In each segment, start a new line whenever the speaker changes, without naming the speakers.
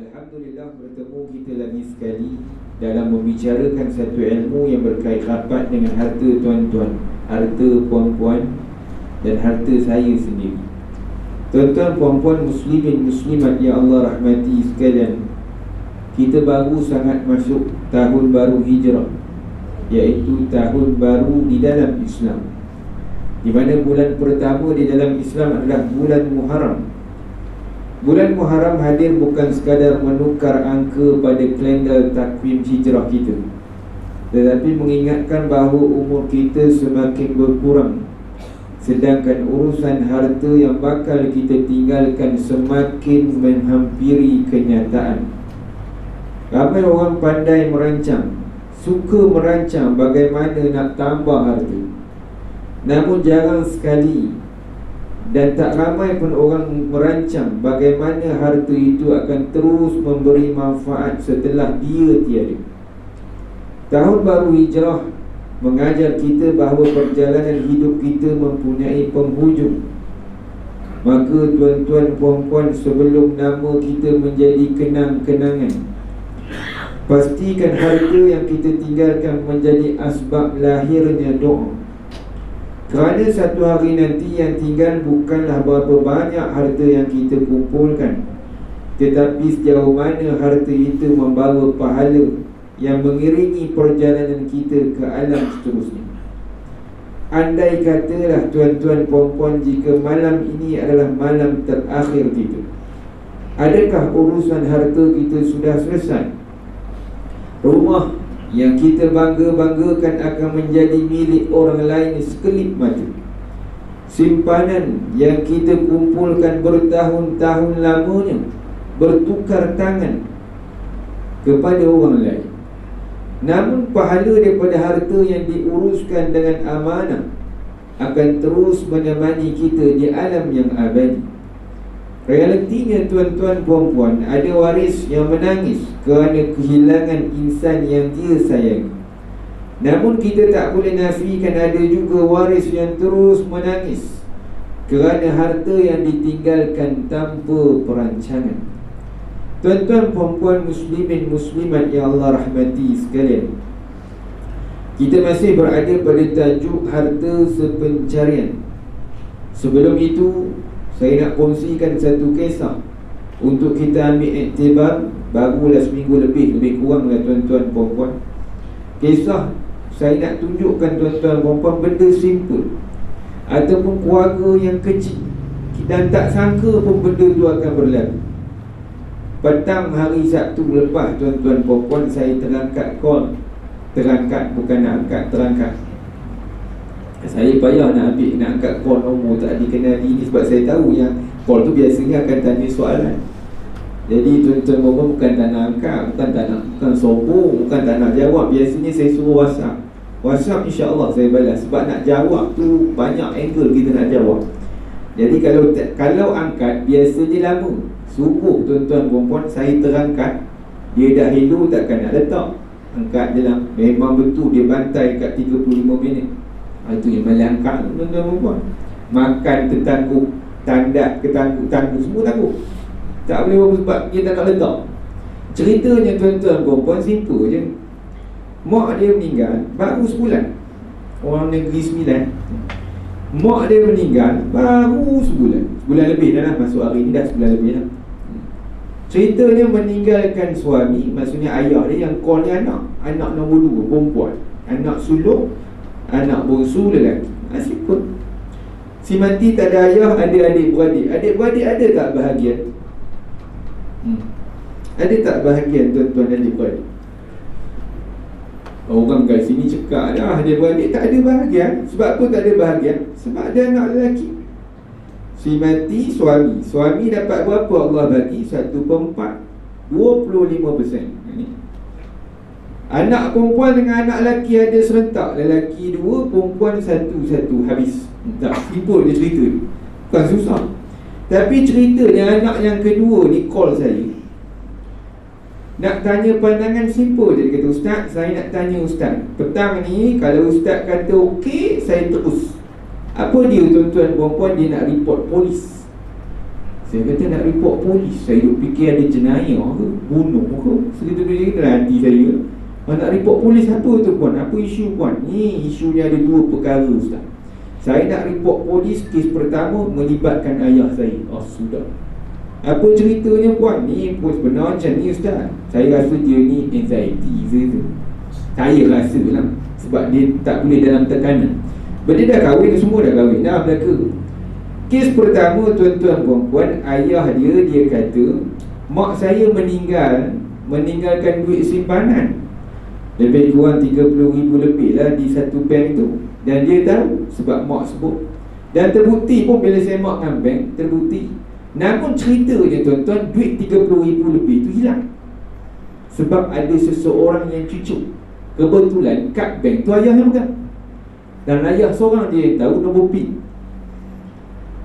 Alhamdulillah bertemu kita lagi sekali dalam membicarakan satu ilmu yang berkait rapat dengan harta tuan-tuan, harta puan-puan dan harta saya sendiri. Tuan-tuan, puan-puan, muslimin, muslimat yang Allah rahmati sekalian, kita baru sangat masuk tahun baru hijrah, iaitu tahun baru di dalam Islam, di mana bulan pertama di dalam Islam adalah bulan Muharram. Bulan Muharram hadir bukan sekadar menukar angka pada kalender takwim hijrah kita, tetapi mengingatkan bahawa umur kita semakin berkurang, sedangkan urusan harta yang bakal kita tinggalkan semakin menghampiri kenyataan. Ramai orang pandai merancang, suka merancang bagaimana nak tambah harta, namun jarang sekali dan tak ramai pun orang merancang bagaimana harta itu akan terus memberi manfaat setelah dia tiada. Tahun baru hijrah mengajar kita bahawa perjalanan hidup kita mempunyai penghujung. Maka tuan-tuan, puan-puan, sebelum nama kita menjadi kenang-kenangan, pastikan harta yang kita tinggalkan menjadi asbab lahirnya doa. Kerana satu hari nanti yang tinggal bukanlah berapa banyak harta yang kita kumpulkan, tetapi sejauh mana harta itu membawa pahala yang mengiringi perjalanan kita ke alam seterusnya. Andai katalah tuan-tuan, puan-puan, jika malam ini adalah malam terakhir kita, adakah urusan harta kita sudah selesai? Rumah yang kita bangga-banggakan akan menjadi milik orang lain sekelip mata. Simpanan yang kita kumpulkan bertahun-tahun lamanya bertukar tangan kepada orang lain. Namun pahala daripada harta yang diuruskan dengan amanah akan terus menemani kita di alam yang abadi. Realitinya tuan-tuan, puan-puan, ada waris yang menangis kerana kehilangan insan yang dia sayangi. Namun kita tak boleh nafikan ada juga waris yang terus menangis kerana harta yang ditinggalkan tanpa perancangan. Tuan-tuan, puan-puan, muslimin, muslimat yang Allah rahmati sekalian, kita masih berada pada tajuk harta sepencarian. Sebelum itu, saya nak kongsikan satu kisah untuk kita ambil iktibar. Barulah seminggu lebih kuranglah tuan-tuan, puan-puan. Kisah saya nak tunjukkan tuan-tuan, puan-puan, benda simple ataupun keluarga yang kecil dan tak sangka pun benda tu akan berlaku. Petang hari Sabtu lepas, tuan-tuan, puan-puan, saya terangkat call. Terangkat, bukan nak angkat, terangkat. Saya payah nak angkat call nombor tak dikenali ni, sebab saya tahu yang call tu biasanya akan tanya soalan. Jadi tuan-tuan, puan-puan, bukan tak nak angkat, bukan sombong, bukan tak nak jawab. Biasanya saya suruh WhatsApp insya-Allah saya balas, sebab nak jawab tu banyak angle kita nak jawab. Jadi kalau angkat biasanya lama. Subuh tuan-tuan, puan-puan, saya terangkat, dia dah hello, takkan nak letak. Angkat je lah. Memang betul dia bantai kat 35 minit. Itu yang malah angkat tuan-tuan, puan-puan. Makan tertangguh, tandak ketangguh, semua tangguh. Tak boleh apa sebab dia tak nak letak. Ceritanya tuan-tuan, puan-puan, simple je. Mak dia meninggal baru sebulan. Orang negeri Sembilan. Mak dia meninggal baru sebulan. Sebulan lebih dah lah, masuk hari ni dah sebulan lebih dah. Ceritanya meninggalkan suami, maksudnya ayah dia yang call dia anak nombor 2, perempuan. Anak sulung, anak bongsu lelaki. Asyik pun. Si mati tak ada ayah, ada adik-beradik. Adik-beradik ada tak bahagian? Ada tak bahagian tuan-tuan, adik-beradik? Orang kat sini cakap dah adik-beradik tak ada bahagian. Sebab apa tak ada bahagian? Sebab ada anak lelaki. Si mati suami dapat berapa Allah bagi? 1/4, 25%. Anak perempuan dengan anak lelaki ada serentak. Lelaki 2, perempuan 1, habis. Tak, simple dia cerita. Bukan susah. Tapi cerita dia anak yang kedua ni call saya, nak tanya pandangan simple je. Dia kata, Ustaz, saya nak tanya Ustaz, petang ni kalau Ustaz kata okey, saya terus. Apa dia tuan-tuan, puan-puan? Dia nak report polis. Saya kata nak report polis. Saya duk fikir ada jenayah ke, bunuh ke. Segitu-gitu dalam hati saya. Nak report polis apa tu puan? Apa isu puan? Ni isunya ada dua perkara Ustaz. Saya nak report polis, kes pertama melibatkan ayah saya. Oh sudah. Apa ceritanya puan? Ni pun sebenar macam ni Ustaz. Saya rasa dia ni anxiety tu. Saya rasa lah. Sebab dia tak boleh dalam tekanan. Dia dah kahwin, semua dah kahwin dah belaka. Kes pertama tuan-tuan puan-puan, ayah dia kata mak saya meninggalkan duit simpanan lebih kurang 30,000 lebih lah di satu bank tu. Dan dia tahu sebab mak sebut. Dan terbukti pun bila saya mak dengan bank, terbukti. Namun ceritanya tuan-tuan, duit 30,000 lebih tu hilang. Sebab ada seseorang yang cucuk. Kebetulan kad bank tu ayah yang pegang. Dan ayah seorang dia yang tahu nombor PIN.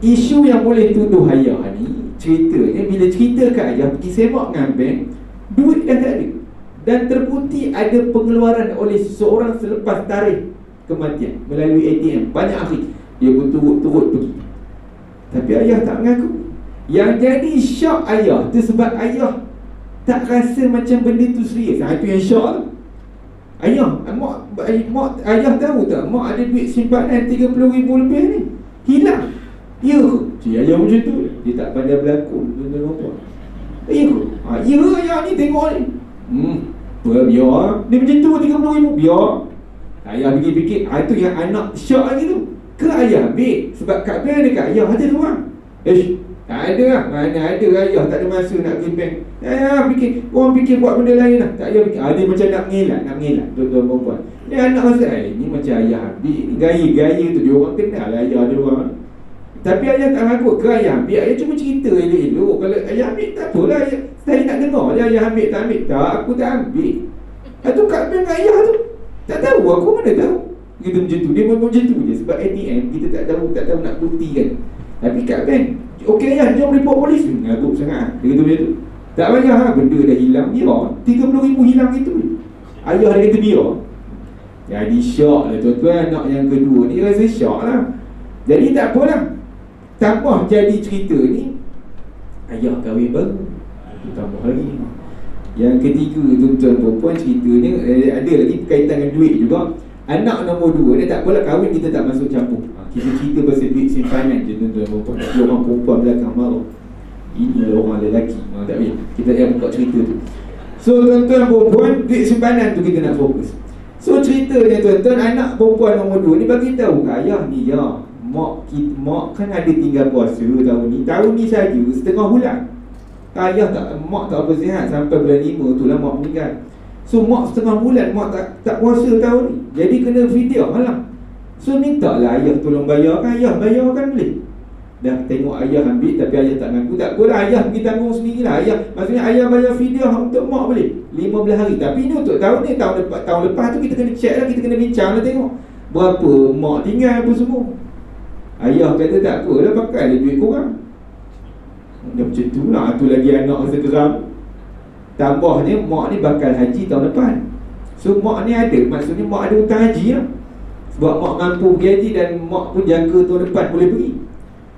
Isu yang boleh tuduh ayah ni, ceritanya bila cerita ke ayah, pergi semak dengan bank, duit dah tak ada. Dan terbukti ada pengeluaran oleh seseorang selepas tarikh kematian melalui ATM. Banyak akhir dia pun turut-turut pergi. Tapi ayah tak mengaku. Yang jadi syok ayah tu sebab ayah tak rasa macam benda tu serius. Itu yang syok tu. Ayah tahu tak, mak ada duit simpanan 30,000 lebih ni hilang. Ya ke? Ayah macam tu. Dia tak pandai berlakon. Ya ke? Ya ayah ni tengok ni. Biar dia macam tu 30,000. Biar. Ayah fikir-fikir. Itu yang anak syok lagi tu. Ke ayah ambil? Sebab kat bank dekat ayah ada seorang. Tak ada lah. Mana ada ayah tak ada masa nak pergi bank. Fikir. Orang fikir buat benda lain lah. Tak ayah fikir. Dia macam nak mengelak. Tuan-tuan perempuan. Ni anak masa ni macam ayah ambil. Gaya-gaya tu dia orang kenal lah ayah dia orang. Tapi ayah tak mengaku ke ayah ambil. Ayah cuma cerita elok-elok. Kalau ayah ambil tak apalah. Saya nak dengar je ayah ambil tak ambil. Tak, aku tak ambil. Itu kat bank ayah tu. Tak tahu, aku mana tahu. Kita macam tu. Dia memang macam tu je. Sebab ATM kita tak tahu nak buktikan. Tapi kat bank, okey ayah, jom report polis. Ngarut sangat. Dia kata macam tu. Tak payah lah, benda dah hilang. Biar 30,000 hilang itu. Ayah dia kata biar. Jadi syok lah tuan-tuan. Anak yang kedua ni rasa syok lah. Jadi tak apalah. Tambah jadi cerita ni, ayah kahwin baru. Tambah lagi. Yang ketiga tuan-tuan perempuan, ceritanya ada lagi berkaitan dengan duit juga. Anak nombor 2 ni tak apalah, kahwin kita tak masuk campur. Kita cerita pasal duit simpanan je tuan-tuan perempuan. Tapi orang perempuan belakang marah. Ini orang lelaki. Tak boleh. Kita yang buka cerita tu. So tuan-tuan perempuan, duit simpanan tu kita nak fokus. So ceritanya tuan-tuan, anak perempuan nombor 2 ni bagi tahu ayah ni, ya mak kan ada tinggal puasa tahun ni saja setengah bulan. Ayah mak tak apa sihat sampai bulan 5 tu lah mak meninggal. So mak setengah bulan mak tak puasa tahun ni. Jadi kena fidyah malam. So minta lah ayah tolong bayarkan. Ayah bayarkan boleh. Dah tengok ayah ambil tapi ayah tak ngaku. Tak apalah, ayah pergi tanggung sendirilah. Ayah, maksudnya ayah bayar fidyah untuk mak boleh 15 hari. Tapi ni untuk tahun ni, tahun lepas tu kita kena check lah. Kita kena bincang lah tengok berapa mak tinggal apa semua. Ayah kata tak apa lah, pakai duit korang. Dia macam tu lah. Tu lagi anak rasa geram. Tambahnya mak ni bakal haji tahun depan. So mak ni ada, maksudnya mak ada hutang haji lah. Sebab mak mampu pergi haji dan mak pun jangka tahun depan boleh pergi.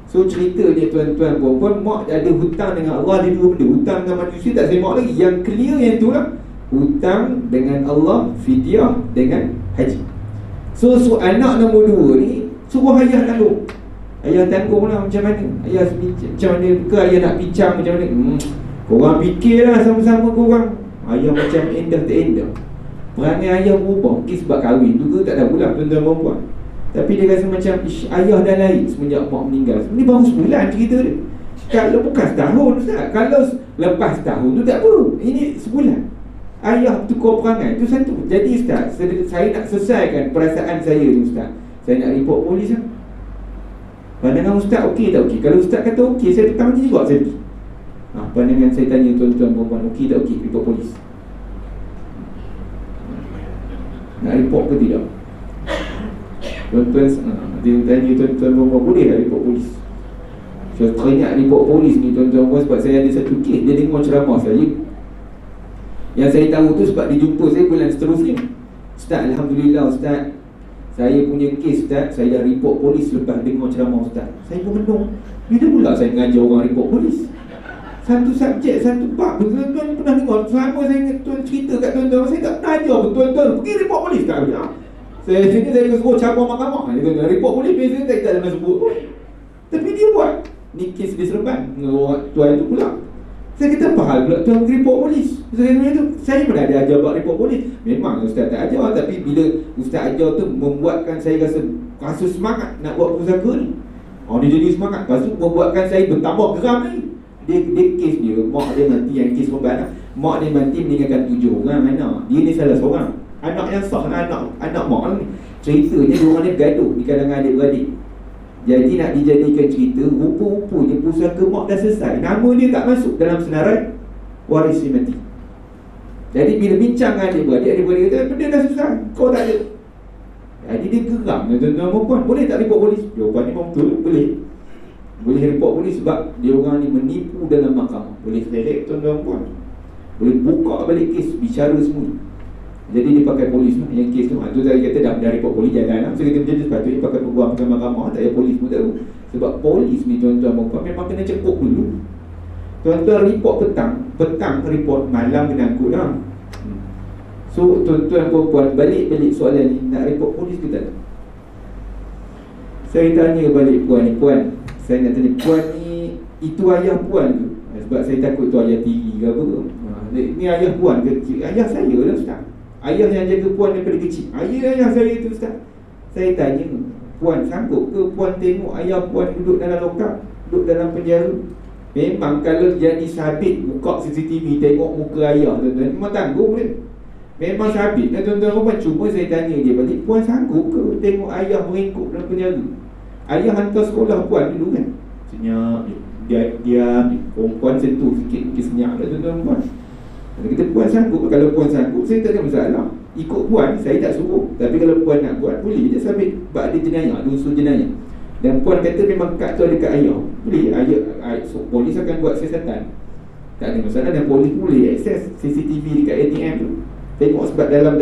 So cerita ni tuan-tuan perempuan, mak ada hutang dengan Allah. Ada dua benda, hutang dengan manusia tak semak lagi. Yang clear yang tu lah, hutang dengan Allah, fidyah dengan haji. So anak nombor 2 ni suruh ayah tanggung. Ayah tanggung lah macam mana. Ayah macam mana ke ayah nak bincang macam mana. Korang fikirlah sama-sama korang. Ayah macam endah tak endah. Perangai ayah berubah. Mungkin sebab kahwin juga tak tahu lah tuan-tuan perempuan. Tapi dia rasa macam ayah dah lain semenjak mak meninggal. Ini baru sebulan cerita dia. Kalau bukan setahun Ustaz. Kalau lepas setahun tu tak apa. Ini sebulan. Ayah tukar perangai tu satu. Jadi Ustaz, saya nak selesaikan perasaan saya tu Ustaz. Saya nak report polis lah. Pandangan Ustaz okey tak okey? Kalau Ustaz kata okey, saya petang je juga saya pergi. Pandangan saya tanya tuan-tuan perempuan, okey tak okey report polis? Nak report ke tidak? Tuan-tuan, dia tanya tuan-tuan perempuan, boleh tak report polis? Saya teringat report polis ni tuan-tuan perempuan sebab saya ada satu kes. Dia dengar ceramah saya. Yang saya tahu tu sebab dia jumpa saya bulan seterusnya. Ustaz, Alhamdulillah Ustaz, saya punya kes Ustaz, saya dah report polis lepas dengar ceramah Ustaz. Saya pun menung. Bila pula saya mengajar orang report polis? Satu subjek, satu bab. Tuan-tuan pernah dengar, selama saya tuan cerita kat tuan-tuan, saya tak pernah ajar pun tuan-tuan pergi report polis tak boleh. Saya sini saya suruh cabang mahkamah. Tuan-tuan report polis biasa saya tak ada sebut pun. Tapi dia buat. Ni kes di Seremban dengan orang tuan tu pula. Saya kata apa hal pula tuan pergi report polis? Saya pernah ada ajar buat report polis. Memang ustaz tak ajar, tapi bila ustaz ajar tu membuatkan saya rasa semangat nak buat pusaka ni. Dia jadi semangat. Lepas tu membuatkan saya bertambah geram ni. Dia kes dia, mak dia mati yang kes Seremban. Mak dia mati meninggalkan 7 orang anak. Dia ni salah seorang. Anak yang sah, anak mak ni. Ceritanya diorang ni bergaduh di kalangan adik-beradik. Jadi nak dijadikan cerita, rupa-rupanya pusaka mak dah selesai. Nama dia tak masuk dalam senarai waris dia mati. Jadi bila bincang dengan adik-beradik kata, benda dah selesai, kau tak ada. Jadi dia geram, tuan-tuan perempuan, boleh tak report polis? Jawapan ni memang betul, boleh. Boleh report polis sebab dia orang ni menipu dalam mahkamah. Boleh select tuan-tuan perempuan. Boleh buka balik kes, bicara semua. Jadi dia pakai polis lah yang kes tu. Tu saya kata dah report polis jalan lah. Saya kata macam tu sepatutnya pakai peguam pakai mahkamah. Tak payah polis pun tahu. Sebab polis ni tuan-tuan perempuan memang kena cekuk dulu. Tuan-tuan report petang report, malam kena angkut dah. So tuan-tuan perempuan balik soalan ni, nak report polis ke tak? Saya tanya balik puan ni, puan, saya nak tanya puan ni, itu ayah puan ke? Sebab saya takut tu ayah tiri ke apa. Ni ayah puan ke? Ayah saya lah ustaz. Ayah yang jaga puan daripada kecil. Ayah saya tu ustaz. Saya tanya, puan sanggup ke puan tengok ayah puan duduk dalam lokap, duduk dalam penjara? Memang kalau jadi sabit buka CCTV tengok muka ayah tuan-tuan, memang tanggung dia. Memang sabit kan tuan-tuan. Cuma saya tanya dia balik, puan sanggup ke tengok ayah meringkuk dalam penjara? Ayah hantar sekolah puan dulu kan, senyap, diam, perempuan sentuh sikit, senyap lah tuan-tuan puan. Kita puan sanggup. Kalau puan sanggup, saya tak ada masalah. Ikut puan, saya tak suruh. Tapi kalau puan nak buat, boleh je sabit. Sebab ada jenayah, ada unsur jenayah. Dan puan kata memang kad tu ada kat ayah, boleh, ayah so, polis akan buat siasatan. Tak ada masalah. Dan polis boleh akses CCTV dekat ATM tu. Tengok sebab dalam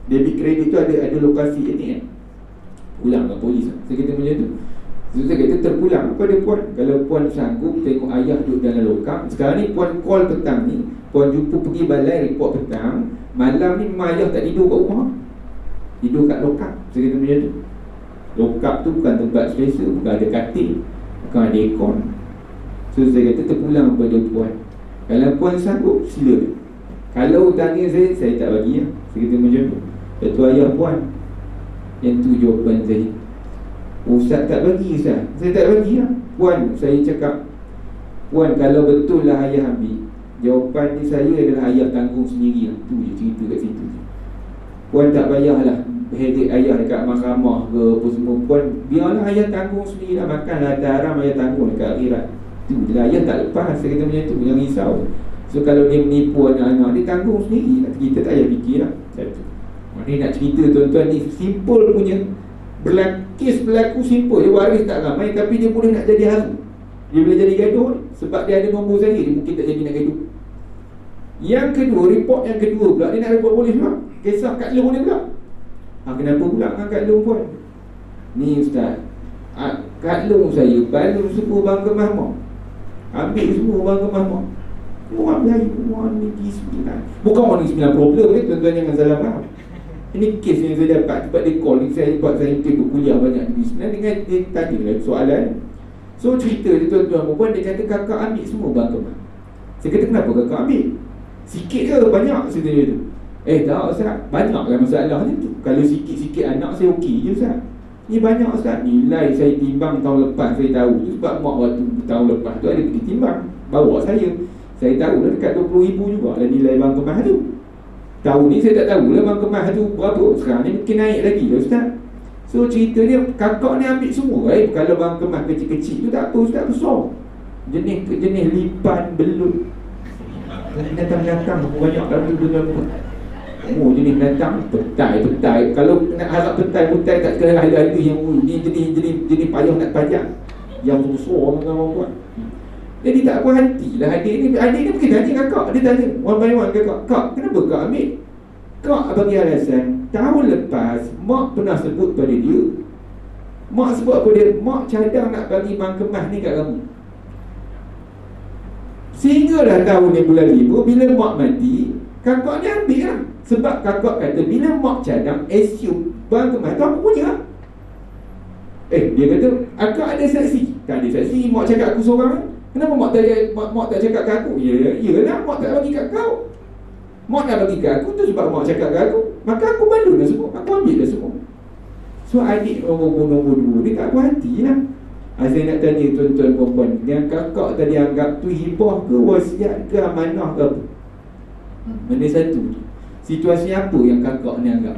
debit kredit tu ada lokasi ATM. Pulang ke polis. Saya kata macam tu. Saya kata terpulang kepada puan. Kalau puan sanggup tengok ayah duduk dalam lokap. Sekarang ni puan call petang ni, puan jumpa pergi balai report petang. Malam ni memang ayah tak tidur kat rumah, tidur kat lokap. Saya kata macam tu. Lokap tu bukan tempat selesa, bukan ada katil, bukan ada aircon. So saya kata terpulang kepada puan. Kalau puan sanggup, sila. Kalau tanya saya tak bagi lah. Saya kata macam tu. Itu ayah puan. Yang tu jawapan saya. Ustaz tak bagi Ustaz. Saya tak bagi lah. Puan, saya cakap, puan kalau betul lah ayah ambil, jawapan ni saya adalah ayah tanggung sendiri lah. Tu je cerita kat situ. Puan tak payahlah headache ayah dekat mahkamah ke apa semua. Puan biarlah ayah tanggung sendiri lah. Makanlah ada haram, ayah tanggung dekat akhirat. Tu je lah, ayah tak lepas. Saya kata macam tu, jangan risau. So kalau dia menipu anak-anak, dia tanggung sendiri. Kita tak payah fikir lah. Satu. Ni nak cerita tuan-tuan ni simple punya. Kes berlaku simple. Dia waris tak ramai, tapi dia boleh nak jadi haru. Dia boleh jadi gaduh sebab dia ada nombor saya. Dia mungkin tak jadi nak gaduh. Yang kedua, report yang kedua pula, dia nak report polis pula. Kisah Kak Long dia pula. Kenapa pula dengan Kak Long puan? Ni Ustaz, Kak Long saya balum semua bang ke mahkamah, ambil semua bang ke mahkamah. Orang Melayu, orang Negeri Sembilan. Bukan orang Negeri Sembilan problem ni, tuan-tuan jangan salah faham. Ini kes yang saya dapat sebab dia call ni. Saya buat saya berkuliah banyak di Negeri dengan dia tanya lagi soalan. So cerita dia tuan-tuan perempuan, dia kata kakak ambil semua bang ke mahkamah. Saya kata kenapa kakak ambil? Sikit ke banyak? Saya tanya tu. Tak Ustaz, banyaklah masalahnya tu. Kalau sikit-sikit anak saya okey je Ustaz. Ni banyak Ustaz. Nilai saya timbang tahun lepas saya tahu tu. Sebab mak waktu tahun lepas tu ada pergi timbang, bawa saya. Saya tahu lah dekat 20,000 juga lah nilai bang kemas tu. Tahun ni saya tak tahu lah bang kemas tu berapa. Sekarang ni mungkin naik lagi lah Ustaz. So cerita dia, kakak ni ambil semua. Kalau bang kemas kecil-kecil tu tak apa Ustaz, besar. Jenis lipan, belut, binatang-binatang banyak dalam tu tuan-tuan. Jenis binatang, petai. Kalau nak harap petai tak sekali harga yang ni jenis payah nak pajak. Yang besar tuan-tuan. Jadi tak puas hati lah adik ni pergi tanya kakak. Dia tanya one by one kakak, kak kenapa kak ambil? Kak bagi alasan tahun lepas mak pernah sebut pada dia, Mak sebut apa dia? Mak cadang nak bagi bang kemas ni kat kamu. Sehinggalah tahun ni bulan 5, bila mak mati, kakak ni ambil lah. Sebab kakak kata bila mak cadang, assume bang kemas tu aku punya. Dia kata, akak ada saksi? Tak ada saksi, mak cakap aku seorang. Kenapa mak tak cakap kat aku? Yalah, mak tak bagi kat kau. Mak nak bagi kat aku tu sebab mak cakap kat aku. Maka aku balun dah semua, aku ambil dah semua. So adik nombor 2 dia tak puas hati lah. Saya nak tanya tuan-tuan perempuan, yang kakak tadi anggap tu hibah ke, wasiat ke, amanah ke apa? Mana satu? Situasi apa yang kakak ni anggap?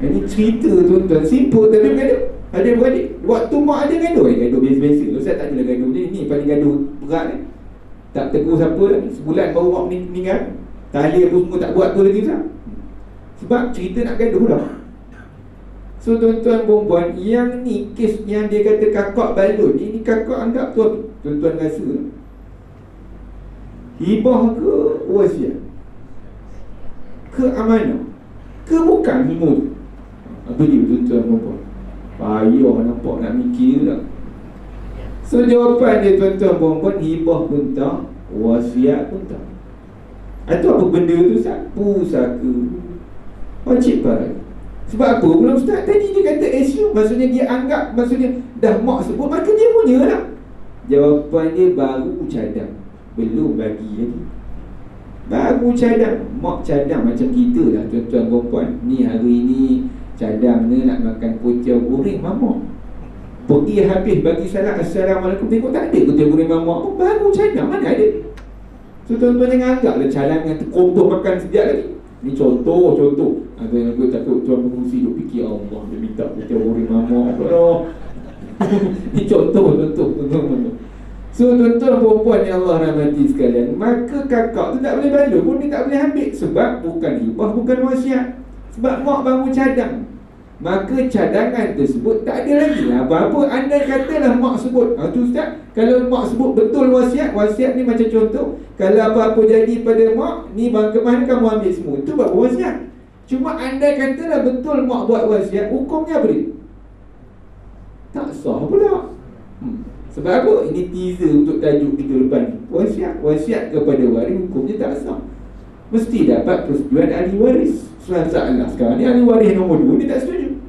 Ini cerita tuan-tuan, simple tapi bergaduh. Ada beradik. Waktu mak ada gaduh, gaduh biasa-biasa. Ustaz tak adalah gaduh ni paling gaduh berat ni. Tak tegur siapa lagi. Sebulan baru mak meninggal. Tahlil pun semua tak buat tu lagi Ustaz. Sebab cerita nak gaduh dah. So tuan-tuan perempuan, yang ni kes yang dia kata kakak balun ni kakak anggap tu apa? Tuan-tuan rasa hibah ke wasiat? Ke amanah? Ke bukan hibah? Apa dia tuan-tuan perempuan? Payah nampak nak mikir tak? So jawapan dia tuan-tuan perempuan, hibah pun tak, wasiat pun tak. Atau apa benda tu Ustaz? Pusaka, wajib parai. Sebab apa pula Ustaz? Tadi dia kata assume, maksudnya dia anggap, maksudnya dah mak sebut, maka dia punya lah. Jawapan dia baru cadang, belum bagi lagi. Baru cadang. Mak cadang macam kita lah tuan-tuan perempuan. Ni hari ni cadang ni nak makan kuih goreng mamak. Pergi habis bagi salam, Assalamualaikum, tengok tak ada kuih goreng mamak pun, baru cadang, mana ada. So tuan-tuan jangan anggap lah cadangan terkompoh makan sekejap lagi. Ni contoh. Ada yang aku takut tuan pengurusi duk fikir, Allah dia minta kuih goreng mamak Allah. Ni contoh. So tuan-tuan perempuan yang Allah rahmati sekalian, maka kakak tu tak boleh balur pun, dia tak boleh ambil. Sebab bukan hibah, bukan wasiat. Sebab mak baru cadang. Maka cadangan tersebut tak ada lagi lah apa-apa. Andai katalah mak sebut, tu Ustaz, kalau mak sebut betul wasiat ni macam contoh, kalau apa-apa jadi pada mak, ni bang kemas kamu ambil semua, itu baru wasiat. Cuma andai katalah betul mak buat wasiat, hukumnya apa dia? Tak sah pula. Sebab apa? Ini teaser untuk tajuk kita depan ni. Wasiat kepada waris, hukumnya tak sah. Mesti dapat persetujuan ahli waris. Masalah sekarang ni ahli waris nombor 2 ni tak setuju.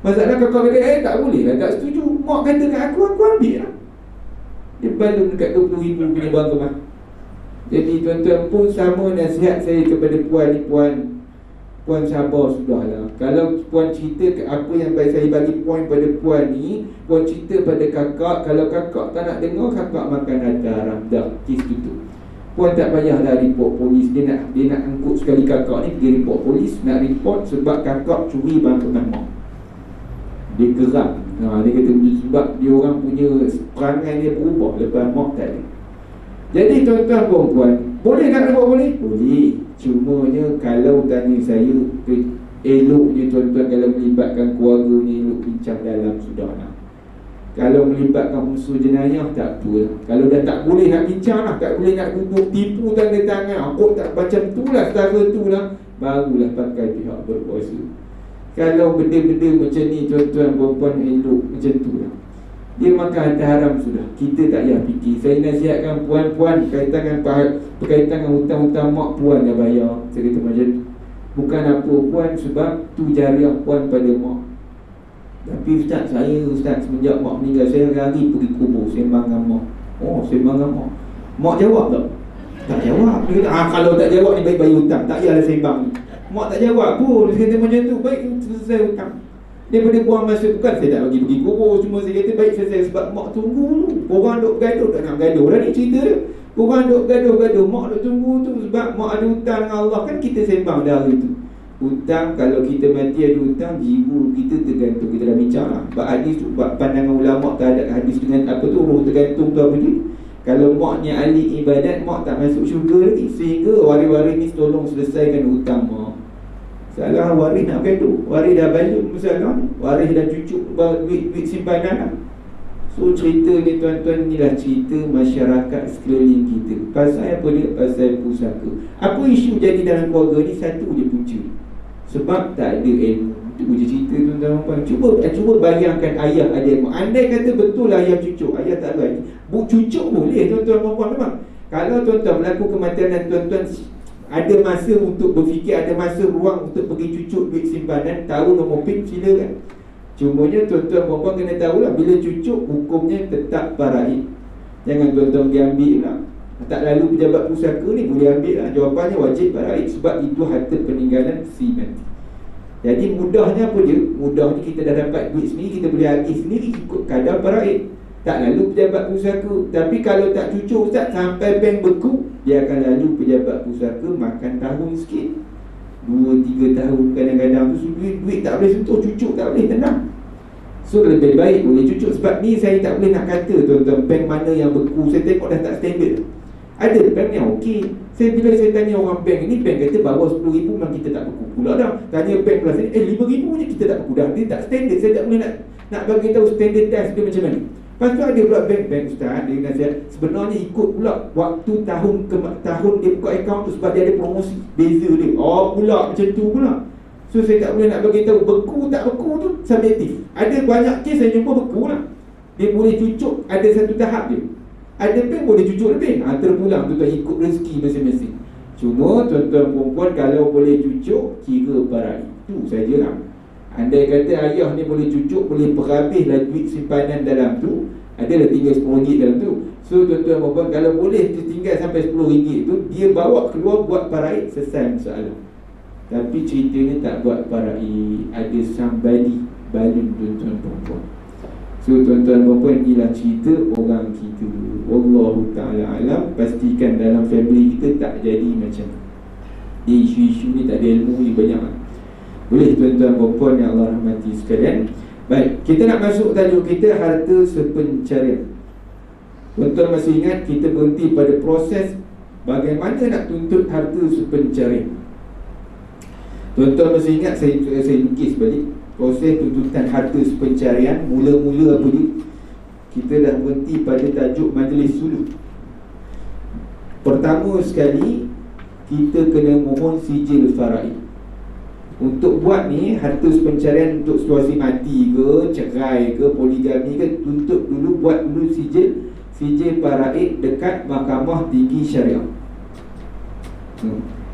Masalah kakak kata tak boleh lah, tak setuju. Mak kata kat aku ambil lah. Dia balun dekat 20,000 punya bang kemas. Jadi tuan-tuan pun sama nasihat saya kepada puan ni, puan sabar sudahlah. Kalau puan cerita apa yang baik saya bagi poin pada puan ni, puan cerita pada kakak. Kalau kakak tak nak dengar, kakak makan harta haram. Dah, kes tutup. Puan tak payahlah report polis. Dia nak angkut sekali kakak ni pergi report polis, nak report sebab kakak curi bang kemas mak. Dia geram. Dia kata sebab dia orang punya perangai dia berubah lepas mak tak ada. Jadi tuan-tuan perempuan, boleh nak report polis? Boleh. Cumanya kalau tanya saya, eloknya tuan-tuan kalau melibatkan keluarga ni, elok bincang dalam sudahlah. Kalau melibatkan unsur jenayah, tak apa. Kalau dah tak boleh nak bincang lah, tak boleh nak duduk tipu tanda tangan, kok tak macam tu lah, setara tu lah, barulah pakai pihak berkuasa. Kalau benda-benda macam ni tuan-tuan perempuan, elok macam tu lah. Dia makan harta haram sudah, kita tak payah fikir. Saya nasihatkan puan-puan berkaitan dengan hutang-hutang mak, puan dah bayar. Saya kata macam tu. Bukan apa puan, sebab tu jariah puan pada mak. Tapi Ustaz, semenjak mak meninggal, saya hari pergi kubur sembang dengan mak. Sembang dengan mak. Mak jawab tak? Tak jawab. Dia kata, kalau tak jawab ni baik bayar hutang, tak payahlah sembang ni. Mak tak jawab pun. Dia kata macam tu, baik selesai hutang. Daripada buang masa tu kan, saya tak bagi pergi kubur. Cuma saya kata baik selesai, sebab mak tunggu tu. Korang duk gaduh, tak nak gaduh dah ni cerita dia. Korang duk gaduh, mak duk tunggu tu. Sebab mak ada hutang dengan Allah. Kan kita sembang dah hari tu. Hutang, kalau kita mati ada hutang, jiwa kita tergantung. Kita dah bincang lah. Sebab hadis tu, pandangan ulama' terhadap hadis dengan apa tu, roh tergantung tu apa dia. Kalau mak ni ahli ibadat, mak tak masuk syurga lagi. Sehingga waris-waris ni tolong selesaikan hutang mak. Salah waris nak gaduh. Waris dah balun masalah ni. Waris dah cucuk duit simpanan lah. So cerita ni tuan-tuan, inilah cerita masyarakat sekeliling kita. Pasal apa dia? Pasal pusaka. Apa isu jadi dalam keluarga ni? Satu je punca. Sebab tak ada ilmu. Itu je cerita tuan-tuan. Cuba bayangkan ayah ada ilmu. Andai kata betul lah ayah cucuk, ayah tak bagi, cucuk boleh tuan-tuan perempuan memang. Kalau tuan-tuan berlaku kematian dan tuan-tuan ada masa untuk berfikir, ada masa ruang untuk pergi cucuk duit simpanan, tahu nombor PIN, silakan. Cumanya tuan-tuan perempuan kena tahulah, bila cucuk hukumnya tetap faraid. Jangan tuan-tuan pergi ambil lah. Tak lalu pejabat pusaka ni boleh ambil lah. Jawapannya wajib faraid, sebab itu harta peninggalan si nanti. Jadi mudahnya apa dia? Mudahnya kita dah dapat duit sendiri, kita boleh agih sendiri ikut kadar faraid. Tak lalu pejabat pusaka. Tapi kalau tak cucuk ustaz, sampai bank beku, dia akan lalu pejabat pusaka makan tahun sikit, 2-3 tahun kadang-kadang tu. Duit tak boleh sentuh, cucuk tak boleh tenang. So lebih baik boleh cucuk. Sebab ni saya tak boleh nak kata tuan-tuan bank mana yang beku. Saya tengok dah tak standard. Ada bank yang okey. Bila saya tanya orang bank ni, bank kata bawah 10,000 memang kita tak beku pula dah. Tanya bank kelas ni, 5,000 je kita tak beku dah. Dia tak standard. Saya tak boleh nak bagi tahu standard test dia macam mana. Lepas tu ada pula bank ustaz, dia nasihat sebenarnya ikut pula waktu tahun dia buka akaun tu, sebab dia ada promosi, beza dia. Pula macam tu pula. So saya tak boleh nak bagi tahu beku tak beku tu subjektif. Ada banyak kes saya jumpa beku lah, dia boleh cucuk, ada satu tahap dia. Ada bank boleh cucuk lebih, terpulang tuan-tuan ikut rezeki masing-masing. Cuma tuan-tuan perempuan kalau boleh cucuk, kira faraid. Itu sajalah. Andai kata ayah ni boleh cucuk, boleh berhabislah duit simpanan dalam tu, adalah tinggal RM10 dalam tu. So tuan-tuan perempuan, kalau boleh tinggal sampai RM10 tu, dia bawa keluar buat faraid, selesai masalah. Tapi ceritanya tak buat faraid, ada somebody balun tuan-tuan perempuan. So tuan-tuan perempuan, inilah cerita orang kita. Wallahu ta'ala alam. Pastikan dalam family kita tak jadi macam isu-isu ni, tak ada ilmu ni banyak. Boleh tuan-tuan perempuan yang Allah rahmati sekalian. Baik, kita nak masuk tajuk kita, harta sepencarian. Tuan-tuan masih ingat kita berhenti pada proses bagaimana nak tuntut harta sepencarian. Tuan-tuan masih ingat saya lukis balik proses tuntutan harta sepencarian. Mula-mula apa dia? Kita dah berhenti pada tajuk majlis suluh. Pertama sekali, kita kena mohon sijil faraid. Untuk buat ni harta sepencarian untuk situasi mati ke, cerai ke, poligami ke, tuntut dulu, buat dulu sijil faraid dekat Mahkamah Tinggi Syariah.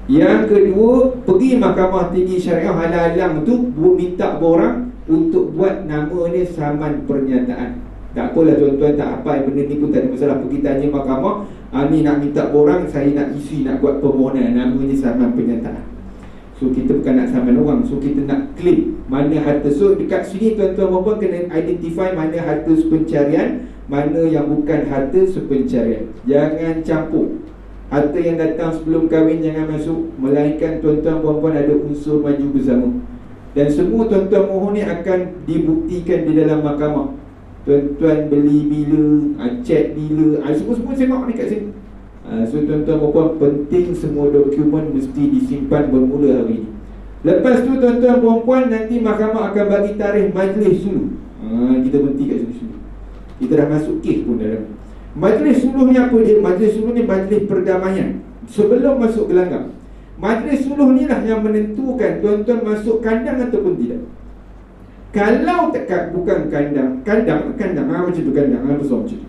Yang kedua, pergi Mahkamah Tinggi Syariah halang-halang tu, minta borang untuk buat nama ni saman pernyataan. Tak apalah tuan-tuan, tak apa benda ni pun tak ada masalah. Pergi tanya mahkamah, ni nak minta borang, saya nak isi, nak buat permohonan, nama ni saman pernyataan. So kita bukan nak saman orang, so kita nak claim mana harta. So dekat sini tuan-tuan perempuan kena identify mana harta sepencarian, mana yang bukan harta sepencarian. Jangan campur. Harta yang datang sebelum kahwin jangan masuk, melainkan tuan-tuan perempuan ada unsur maju bersama. Dan semua tuan-tuan mohon ni akan dibuktikan di dalam mahkamah. Tuan-tuan beli bila, cek bila, semua semak ni kat sini. So tuan-tuan perempuan, penting semua dokumen mesti disimpan bermula hari ini. Lepas tu tuan-tuan perempuan, nanti mahkamah akan bagi tarikh majlis suluh. Kita berhenti kat sini. Kita dah masuk kes pun dalam majlis suluh ni. Apa dia? Majlis suluh ni majlis perdamaian sebelum masuk gelanggang. Majlis suluh ni lah yang menentukan tuan-tuan masuk kandang ataupun tidak. Kalau bukan kandang macam tu, kandang besar macam tu.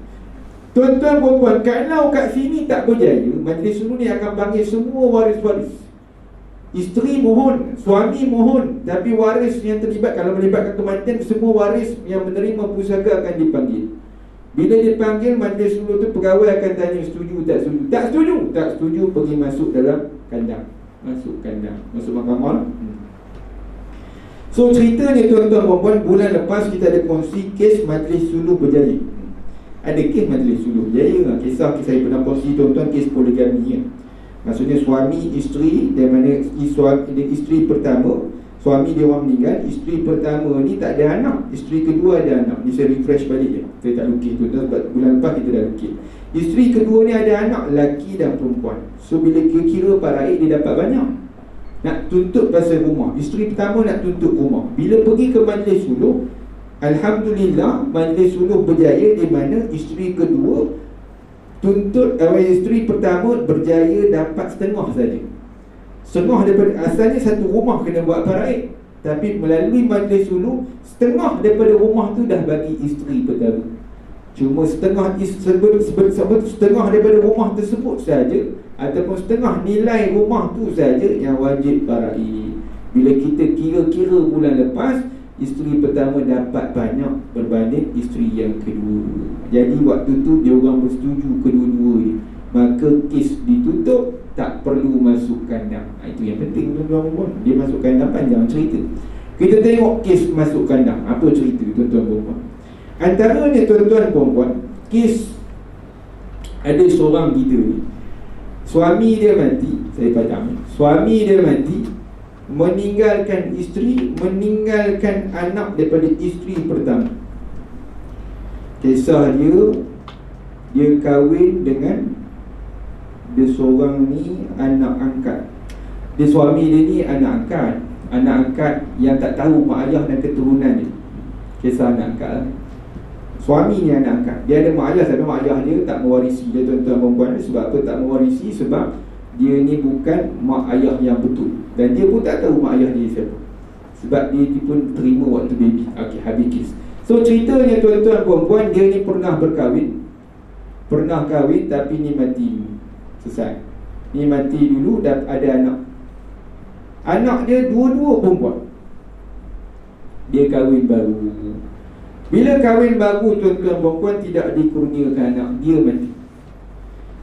Tuan-tuan perempuan, kalau kat sini tak berjaya, majlis suluh ni akan panggil semua waris-waris. Isteri mohon, suami mohon, tapi waris yang terlibat, kalau melibatkan kematian, semua waris yang menerima pusaka akan dipanggil. Bila dipanggil, majlis suluh tu pegawai akan tanya setuju tak setuju. Tak setuju pergi masuk dalam kandang. Masuk kandang, masuk mahkamah. So ceritanya tuan-tuan perempuan, bulan lepas kita ada kongsi kes majlis suluh berjaya. Ada kes majlis suluh berjaya. Kisah saya pernah kongsi tuan-tuan, kes poligami. Maksudnya suami isteri, dan mana isteri pertama, suami dia orang meninggal, isteri pertama ni tak ada anak, isteri kedua ada anak. Ni saya refresh balik je, saya tak lukis tu, sebab bulan lepas kita dah lukis. Isteri kedua ni ada anak, lelaki dan perempuan. So bila kira faraid, dia dapat banyak. Nak tuntut pasal rumah. Isteri pertama nak tuntut rumah. Bila pergi ke majlis suluh, alhamdulillah majlis suluh berjaya, di mana isteri kedua tuntut, isteri pertama berjaya dapat setengah saja. Setengah daripada asalnya satu rumah kena buat faraid. Tapi melalui majlis suluh, setengah daripada rumah tu dah bagi isteri pertama. Cuma setengah daripada rumah tersebut saja, ataupun setengah nilai rumah tu saja yang wajib faraid. Bila kita kira-kira bulan lepas, isteri pertama dapat banyak berbanding isteri yang kedua. Jadi waktu tu dia orang bersetuju kedua-dua ni, maka kes ditutup, tak perlu masuk kandang. Itu yang penting tuan-tuan. Dia masuk kandang panjang cerita. Kita tengok kes masuk kandang. Apa cerita tuan-tuan? Antaranya tuan-tuan puan-puan, kes ada seorang kita ni, suami dia mati. Saya padam, suami dia mati, meninggalkan isteri, meninggalkan anak daripada isteri pertama. Kisah dia kahwin dengan dia seorang ni anak angkat. Dia suami dia ni anak angkat yang tak tahu mak ayah dan keturunan dia. Kisah anak angkat lah. Suami ni anak angkat. Dia ada mak ayah, tapi mak ayah dia tak mewarisi dia, tuan-tuan perempuan. Sebab apa tak mewarisi? Sebab dia ni bukan mak ayah yang betul, dan dia pun tak tahu mak ayah dia siapa. Sebab dia pun terima waktu baby. Okey, habis kes. So ceritanya tuan-tuan perempuan, dia ni pernah berkahwin. Pernah kahwin tapi ni mati. Selesai. Ni mati dulu, dah ada anak. Anak dia dua-dua perempuan. Dia kahwin baru. Bila kahwin baru tuan-tuan perempuan, tidak dikurniakan anak, dia mati.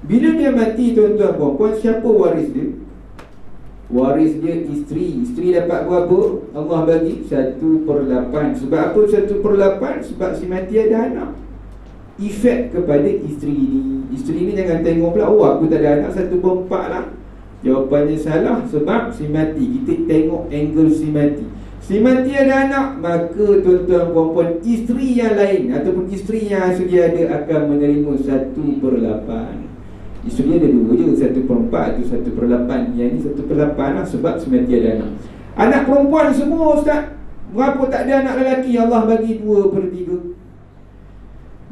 Bila dia mati tuan-tuan perempuan, siapa waris dia? Waris dia isteri. Isteri dapat berapa? Allah bagi 1/8. Sebab apa 1/8? Sebab si mati ada anak. Efek kepada isteri ni. Isteri ni jangan tengok pula, oh aku tak ada anak 1/4 lah. Jawapannya salah. Sebab si mati, kita tengok angle si mati. Si mati ada anak, maka tuan-tuan perempuan, isteri yang lain ataupun isteri yang sedia ada akan menerima 1/8. Isteri ada dua je, 1/4 tu 1/8. Yang ni 1/8 lah, sebab si mati ada anak. Anak perempuan semua ustaz, berapa tak ada anak lelaki, Allah bagi 2/3.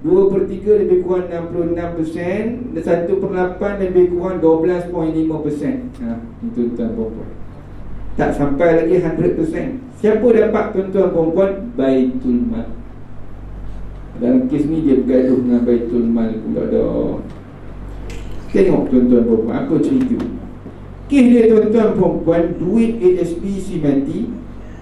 2/3 lebih kurang 66%, 1/8 lebih kurang 12.5%. Itu tuan perempuan. Tak sampai lagi 100%. Siapa dapat tuan-tuan perempuan? Baitul Mal. Dalam kes ni dia bergaduh dengan Baitul Mal pula dah. Tengok tuan-tuan perempuan, apa cerita kes dia tuan-tuan perempuan. Duit ASP si mati,